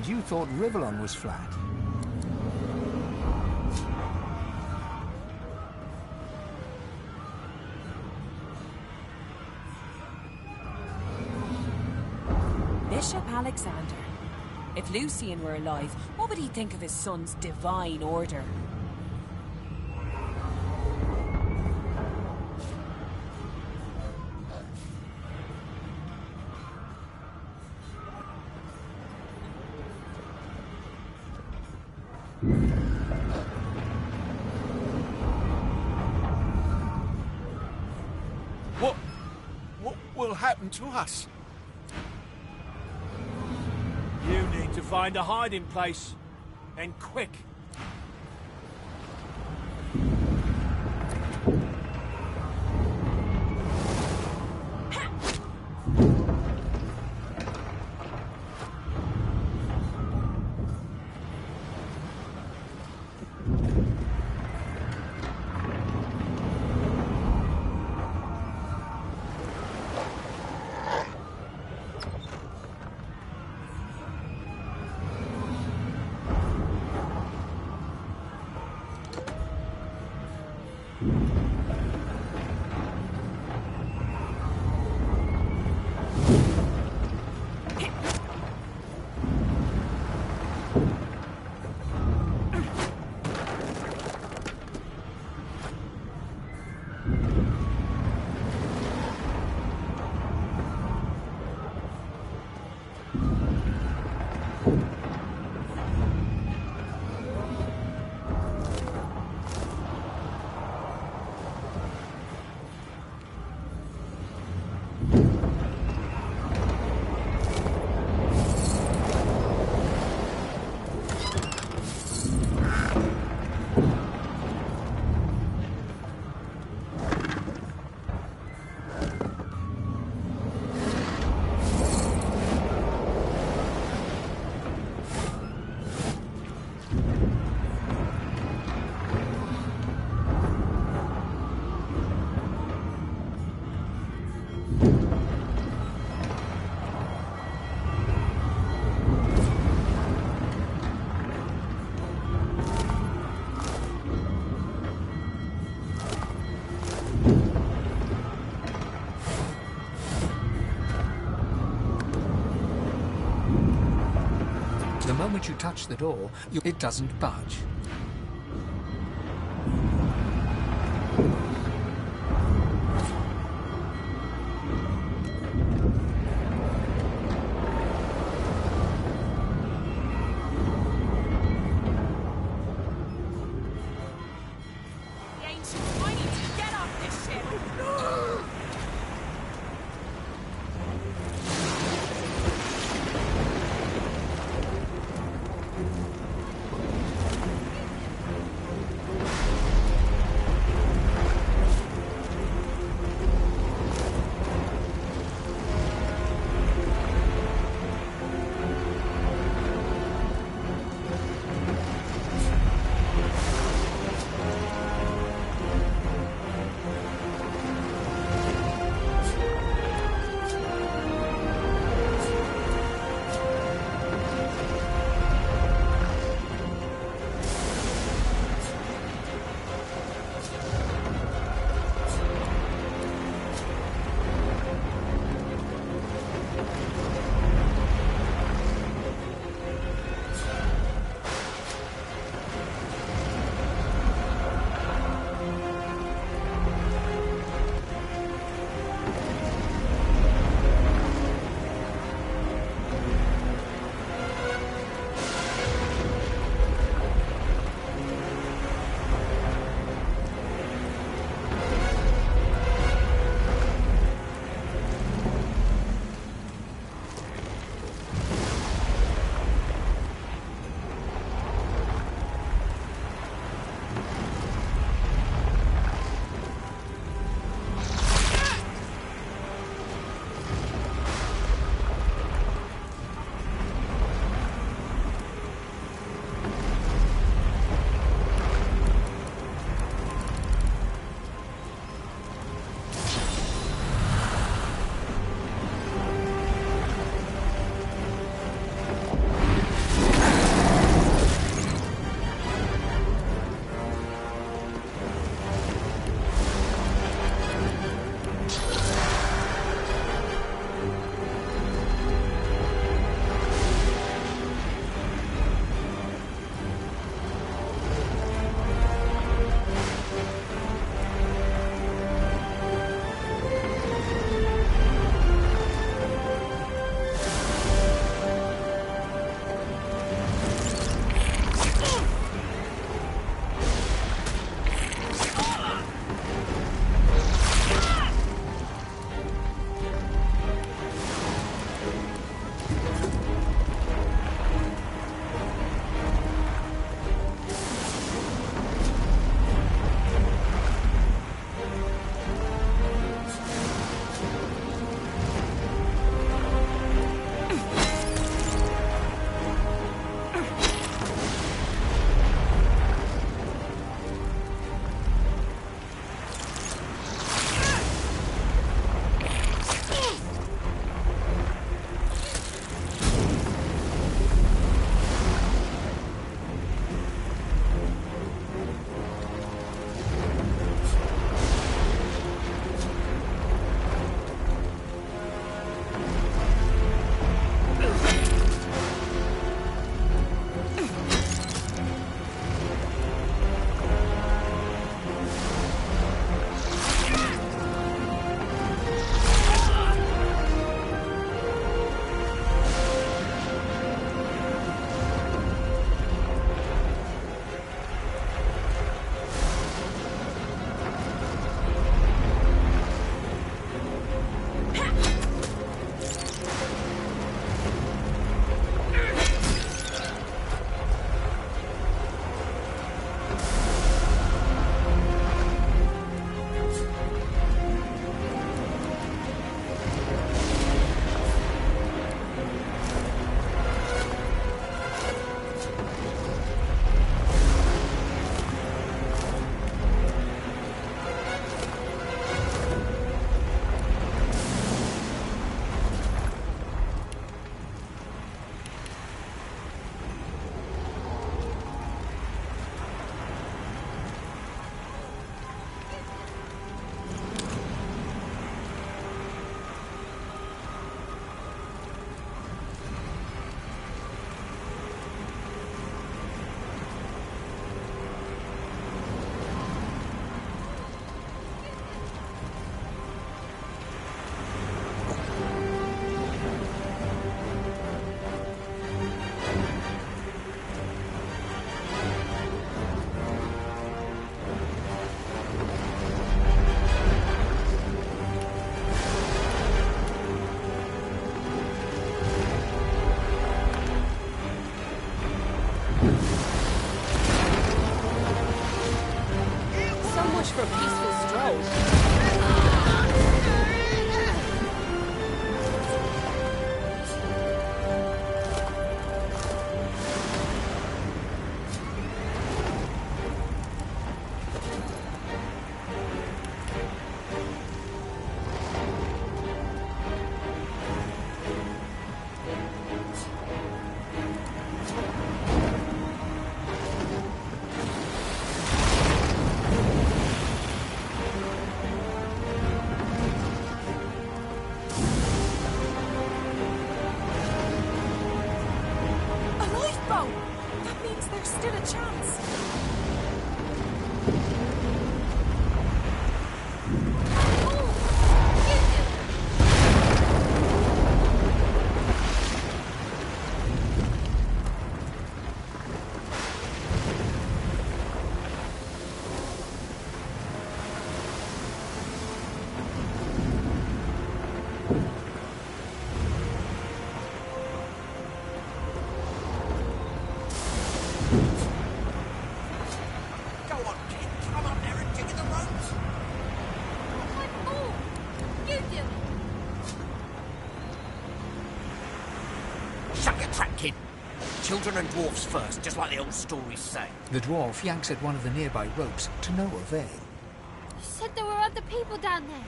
And you thought Rivellon was flat. Bishop Alexander. If Lucian were alive, what would he think of his son's divine order? What will happen to us? You need to find a hiding place. And quick. The moment you touch the door, it doesn't budge. The ancients, I need to get off this ship. Children and dwarfs first, just like the old stories say. The dwarf yanks at one of the nearby ropes to no avail. You said there were other people down there.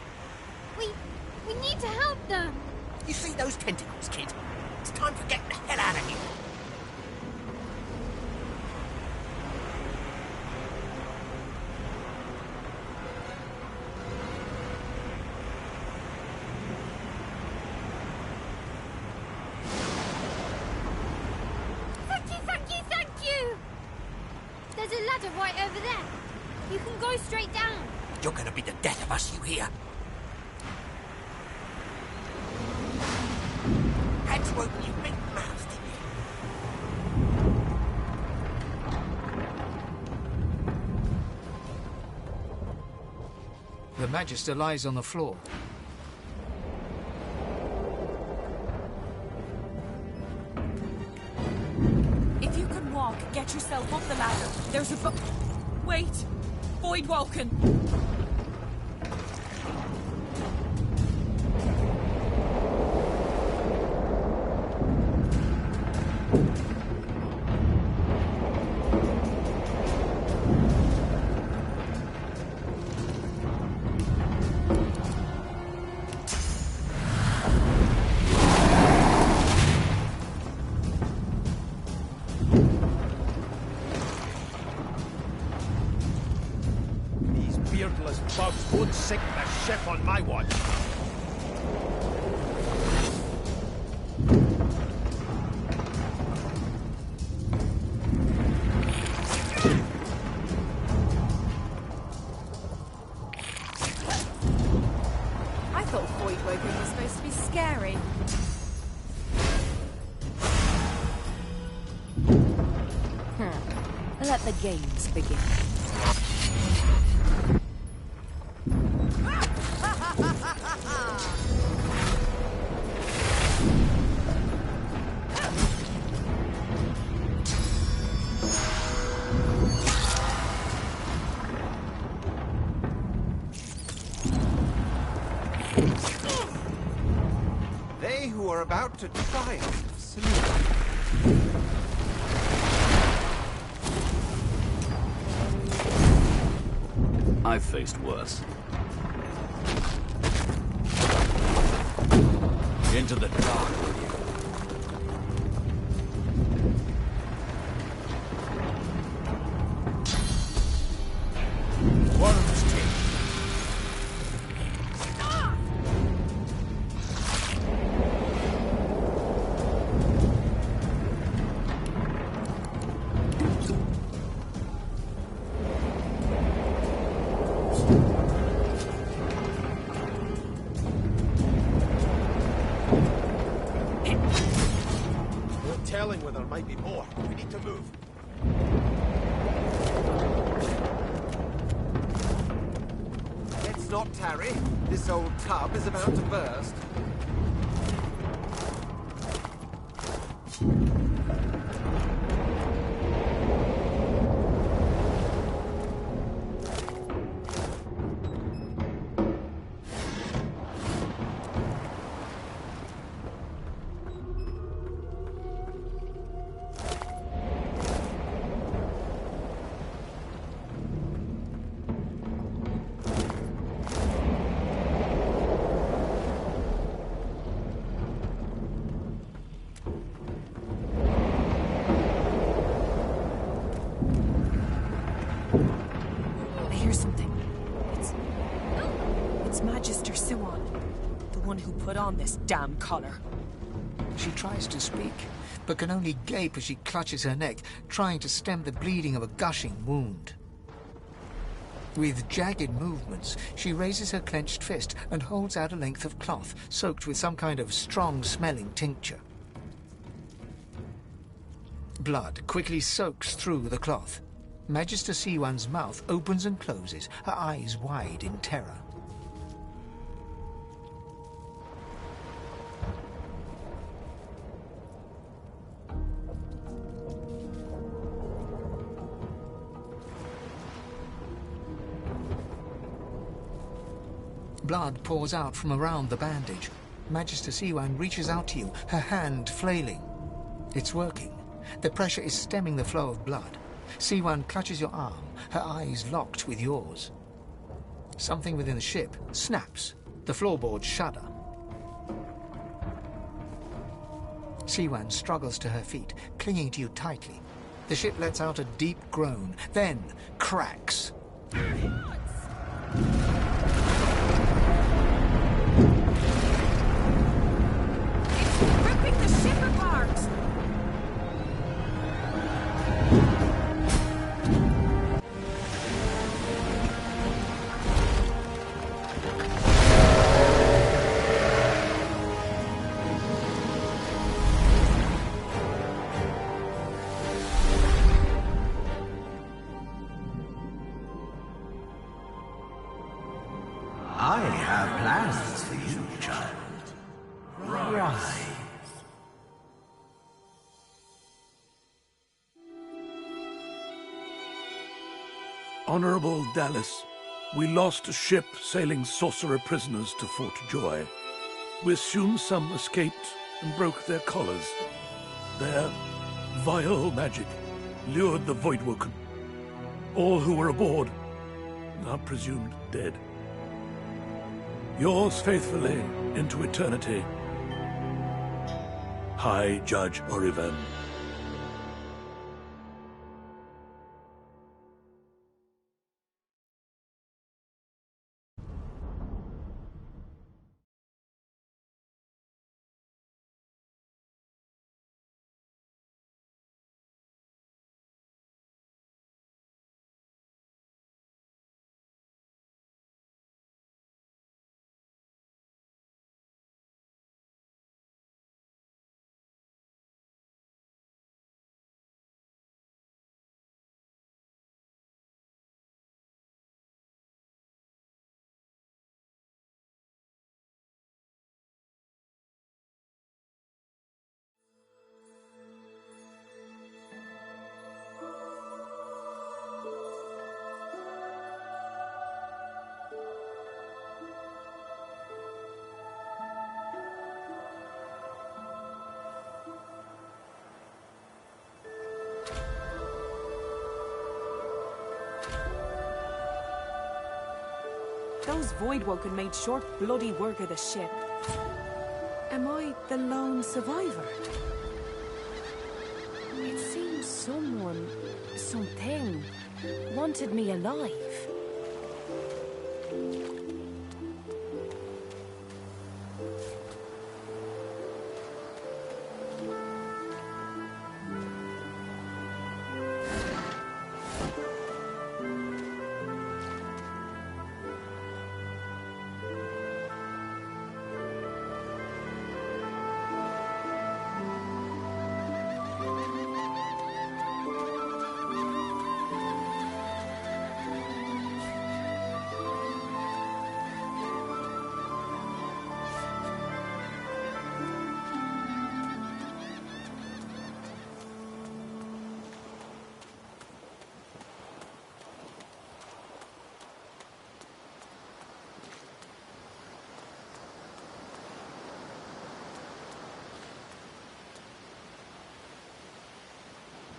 We need to help them. You see those tentacles, kid? It's time for getting the hell out of here. There's a ladder right over there. You can go straight down. You're gonna be the death of us, you hear? Had to open your big mouth, didn't you? The Magister lies on the floor. If you can walk, get yourself up the ladder. There's a Wait! Voidwoken! Bugs would sink the ship on my watch. I thought Voidwoken was supposed to be scary. Let the games begin. They who are about to triumph salute. I've faced worse. Into the dark with you. Worm's teeth. Telling where there might be more. We need to move. Let's not tarry. This old tub is about to burst. It's Magister Siwan, the one who put on this damn collar. She tries to speak, but can only gape as she clutches her neck, trying to stem the bleeding of a gushing wound. With jagged movements, she raises her clenched fist and holds out a length of cloth soaked with some kind of strong-smelling tincture. Blood quickly soaks through the cloth. Magister Siwan's mouth opens and closes, her eyes wide in terror. Blood pours out from around the bandage. Magister Siwan reaches out to you, her hand flailing. It's working. The pressure is stemming the flow of blood. Siwan clutches your arm, her eyes locked with yours. Something within the ship snaps. The floorboards shudder. Siwan struggles to her feet, clinging to you tightly. The ship lets out a deep groan, then cracks. Ripping the ship apart! I have plans for you, child. Rise. Honorable Dallas, we lost a ship sailing sorcerer prisoners to Fort Joy. We assume some escaped and broke their collars. Their vile magic lured the Voidwoken. All who were aboard are presumed dead. Yours faithfully into eternity, High Judge Oriven. Those Voidwoken made short, bloody work of the ship. Am I the lone survivor? It seems someone, something, wanted me alive.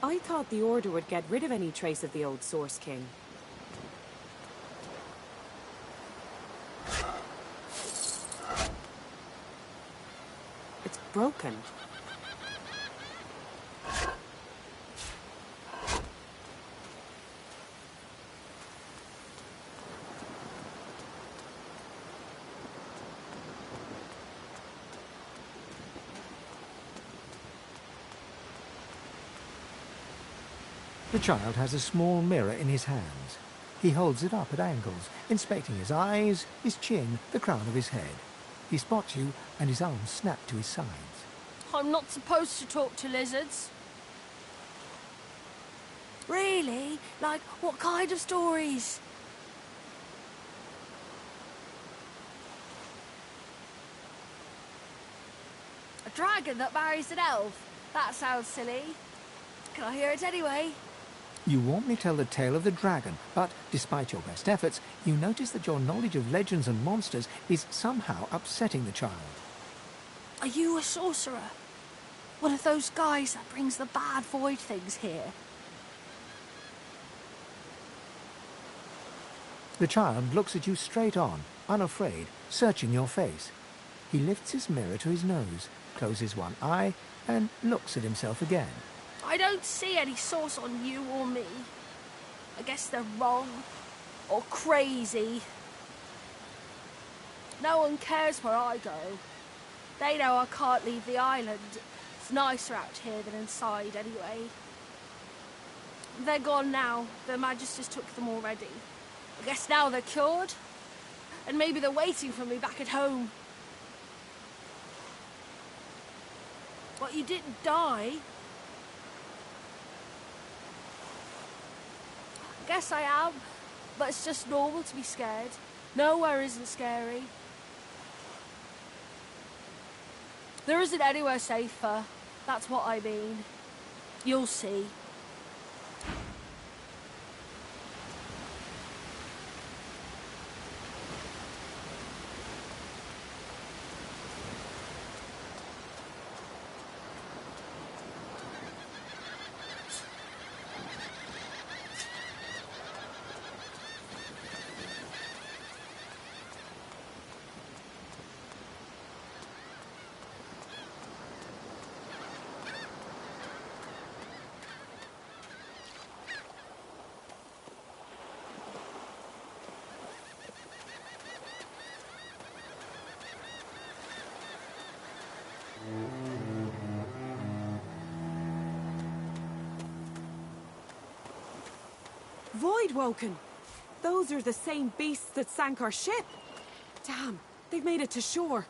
I thought the Order would get rid of any trace of the old Source King. It's broken. The child has a small mirror in his hands. He holds it up at angles, inspecting his eyes, his chin, the crown of his head. He spots you, and his arms snap to his sides. I'm not supposed to talk to lizards. Really? Like, what kind of stories? A dragon that marries an elf? That sounds silly. Can I hear it anyway? You want me to tell the tale of the dragon, but despite your best efforts, you notice that your knowledge of legends and monsters is somehow upsetting the child. Are you a sorcerer? One of those guys that brings the bad void things here? The child looks at you straight on, unafraid, searching your face. He lifts his mirror to his nose, closes one eye, and looks at himself again. I don't see any source on you or me. I guess they're wrong. Or crazy. No one cares where I go. They know I can't leave the island. It's nicer out here than inside, anyway. They're gone now. Their Majesties took them already. I guess now they're cured. And maybe they're waiting for me back at home. But you didn't die. Guess I am, but it's just normal to be scared. Nowhere isn't scary. There isn't anywhere safer. That's what I mean. You'll see. Voidwoken! Those are the same beasts that sank our ship. Damn, they've made it to shore.